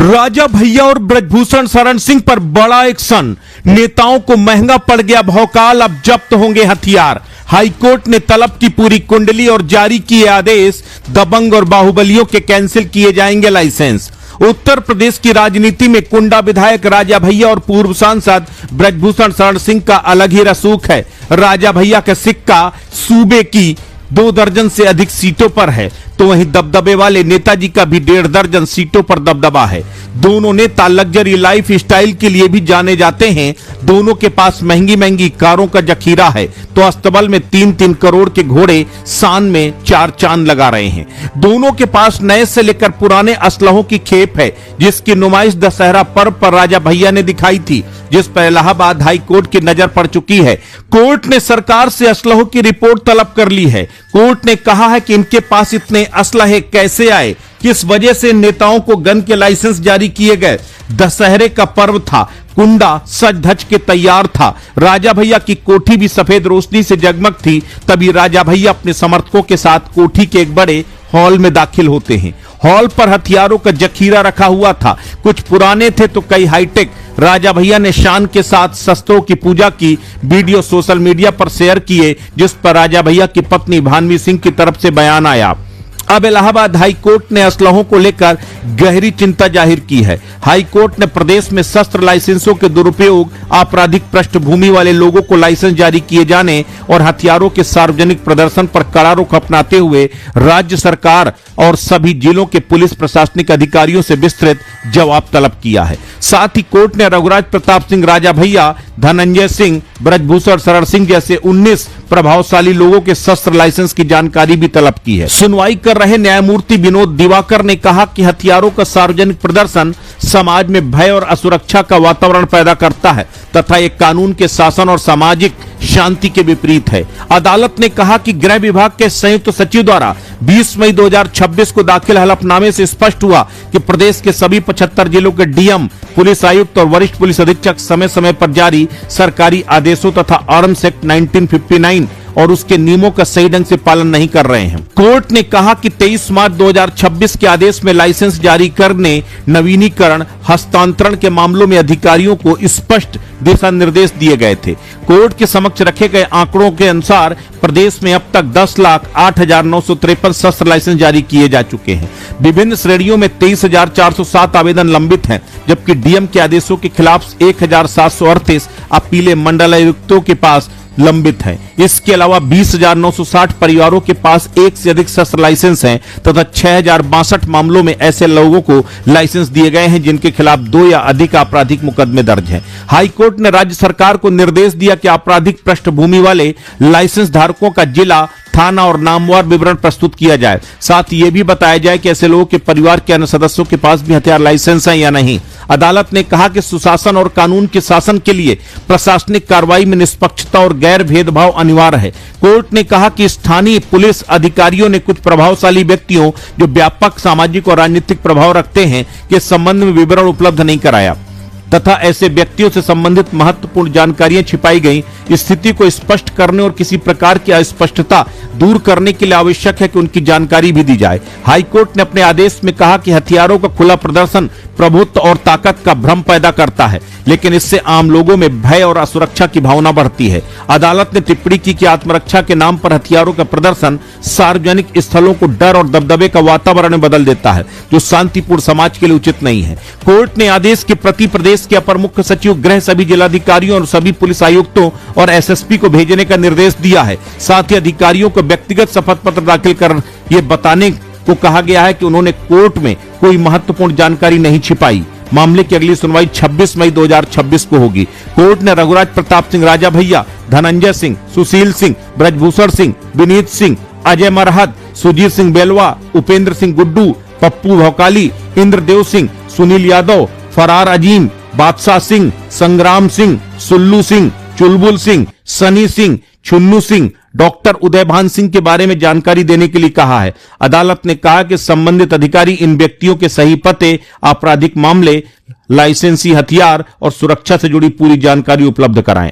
राजा भैया और ब्रजभूषण शरण सिंह पर बड़ा एक्शन। नेताओं को महंगा पड़ गया भौकाल, अब जब्त होंगे हथियार। हाईकोर्ट ने तलब की पूरी कुंडली और जारी किए आदेश। दबंग और बाहुबलियों के कैंसिल किए जाएंगे लाइसेंस। उत्तर प्रदेश की राजनीति में कुंडा विधायक राजा भैया और पूर्व सांसद ब्रजभूषण शरण सिंह का अलग ही रसूख है। राजा भैया का सिक्का सूबे की 2 दर्जन से अधिक सीटों पर है, तो वहीं दबदबे वाले नेताजी का भी 1.5 दर्जन सीटों पर दबदबा है। दोनों नेता लग्जरी लाइफ स्टाइल के लिए भी जाने जाते हैं। दोनों के पास महंगी महंगी कारों का जखीरा है, तो अस्तबल में 3-3 करोड़ के घोड़े शान में 4 चांद लगा रहे हैं। दोनों के पास नए से लेकर पुराने असलहों की खेप है, जिसकी नुमाइश दशहरा पर्व पर राजा भैया ने दिखाई थी, जिस पर इलाहाबाद हाई कोर्ट की नजर पड़ चुकी है। कोर्ट ने सरकार से असलहों की रिपोर्ट तलब कर ली है। कोर्ट ने कहा है कि इनके पास इतने असलहे कैसे आए, किस वजह से नेताओं को गन के लाइसेंस जारी किए गए। दशहरे का पर्व था, कुंडा सज धज के तैयार था। राजा भैया की कोठी भी सफेद रोशनी से जगमग थी। तभी राजा भैया अपने समर्थकों के साथ कोठी के एक बड़े हॉल में दाखिल होते हैं। हॉल पर हथियारों का जखीरा रखा हुआ था, कुछ पुराने थे तो कई हाईटेक। राजा भैया ने शान के साथ शस्त्रों की पूजा की वीडियो सोशल मीडिया पर शेयर किए, जिस पर राजा भैया की पत्नी भानवी सिंह की तरफ से बयान आया। अब इलाहाबाद हाई कोर्ट ने असलहों को लेकर गहरी चिंता जाहिर की है। हाई कोर्ट ने प्रदेश में शस्त्र लाइसेंसों के दुरुपयोग, आपराधिक पृष्ठभूमि वाले लोगों को लाइसेंस जारी किए जाने और हथियारों के सार्वजनिक प्रदर्शन पर कड़ा रुख अपनाते हुए राज्य सरकार और सभी जिलों के पुलिस प्रशासनिक अधिकारियों से विस्तृत जवाब तलब किया है। साथ ही कोर्ट ने रघुराज प्रताप सिंह, राजा भैया, धनंजय सिंह, ब्रजभूषण शरण सिंह जैसे 19 प्रभावशाली लोगों के शस्त्र लाइसेंस की जानकारी भी तलब की है। सुनवाई कर रहे न्यायमूर्ति विनोद दिवाकर ने कहा कि हथियारों का सार्वजनिक प्रदर्शन समाज में भय और असुरक्षा का वातावरण पैदा करता है तथा एक कानून के शासन और सामाजिक शांति के विपरीत है। अदालत ने कहा कि गृह विभाग के संयुक्त सचिव द्वारा 20 मई 2026 को दाखिल हलफनामे से स्पष्ट हुआ कि प्रदेश के सभी 75 जिलों के डीएम, पुलिस आयुक्त और वरिष्ठ पुलिस अधीक्षक समय समय पर जारी सरकारी आदेशों तथा आर्म्स एक्ट 1959 और उसके नियमों का सही ढंग से पालन नहीं कर रहे हैं। कोर्ट ने कहा कि 23 मार्च 2026 के आदेश में लाइसेंस जारी करने, नवीनीकरण, हस्तांतरण के मामलों में अधिकारियों को स्पष्ट दिशा निर्देश दिए गए थे। कोर्ट के समक्ष रखे गए आंकड़ों के अनुसार प्रदेश में अब तक 10,08,953 शस्त्र लाइसेंस जारी किए जा चुके हैं। विभिन्न श्रेणियों में 23,407 आवेदन लंबित हैं, जबकि डीएम के आदेशों के खिलाफ 1,738 अपीलें मंडलायुक्तों के पास लंबित है। इसके अलावा 20,960 परिवारों के पास एक से अधिक शस्त्र लाइसेंस हैं तथा 6,062 मामलों में ऐसे लोगों को लाइसेंस दिए गए हैं जिनके खिलाफ 2 या अधिक आपराधिक मुकदमे दर्ज हैं। हाई कोर्ट ने राज्य सरकार को निर्देश दिया कि आपराधिक पृष्ठभूमि वाले लाइसेंस धारकों का जिला, थाना और नामवार विवरण प्रस्तुत किया जाए। साथ ही यह भी बताया जाए कि ऐसे लोगों के परिवार के अन्य सदस्यों के पास भी हथियार लाइसेंस है या नहीं। अदालत ने कहा कि सुशासन और कानून के शासन के लिए प्रशासनिक कार्रवाई में निष्पक्षता और गैर भेदभाव अनिवार्य है। कोर्ट ने कहा कि स्थानीय पुलिस अधिकारियों ने कुछ प्रभावशाली व्यक्तियों जो व्यापक सामाजिक और राजनीतिक प्रभाव रखते हैं के संबंध में विवरण उपलब्ध नहीं कराया तथा ऐसे व्यक्तियों से संबंधित महत्वपूर्ण जानकारियां छिपाई गई। स्थिति को स्पष्ट करने और किसी प्रकार की अस्पष्टता दूर करने के लिए आवश्यक है कि उनकी जानकारी भी दी जाए। हाईकोर्ट ने अपने आदेश में कहा कि हथियारों का खुला प्रदर्शन प्रभुत्व और ताकत का भ्रम पैदा करता है, लेकिन इससे आम लोगों में भय और असुरक्षा की भावना बढ़ती है। अदालत ने टिप्पणी की कि आत्मरक्षा के नाम पर हथियारों का प्रदर्शन सार्वजनिक स्थलों को डर और दबदबे का वातावरण में बदल देता है, जो शांतिपूर्ण समाज के लिए उचित नहीं है। कोर्ट ने आदेश के प्रति प्रदेश के अपर मुख्य सचिव गृह, सभी जिलाधिकारियों और सभी पुलिस आयुक्तों और एसएसपी को भेजने का निर्देश दिया है। साथ ही अधिकारियों को व्यक्तिगत शपथ पत्र दाखिल कर यह बताने को कहा गया है कि उन्होंने कोर्ट में कोई महत्वपूर्ण जानकारी नहीं छिपाई। मामले की अगली सुनवाई 26 मई 2026 को होगी। कोर्ट ने रघुराज प्रताप सिंह, राजा भैया, धनंजय सिंह, सुशील सिंह, ब्रजभूषण सिंह, विनीत सिंह, अजय मरहत, सुजीत सिंह बेलवा, उपेंद्र सिंह गुड्डू, पप्पू भौकाली, इंद्रदेव सिंह, सुनील यादव, फरार अजीम, बादशाह सिंह, संग्राम सिंह, सुल्लू सिंह, चुलबुल सिंह, सनी सिंह, छुन्नू सिंह, डॉक्टर उदयभान सिंह के बारे में जानकारी देने के लिए कहा है। अदालत ने कहा कि संबंधित अधिकारी इन व्यक्तियों के सही पते, आपराधिक मामले, लाइसेंसी हथियार और सुरक्षा से जुड़ी पूरी जानकारी उपलब्ध कराएं।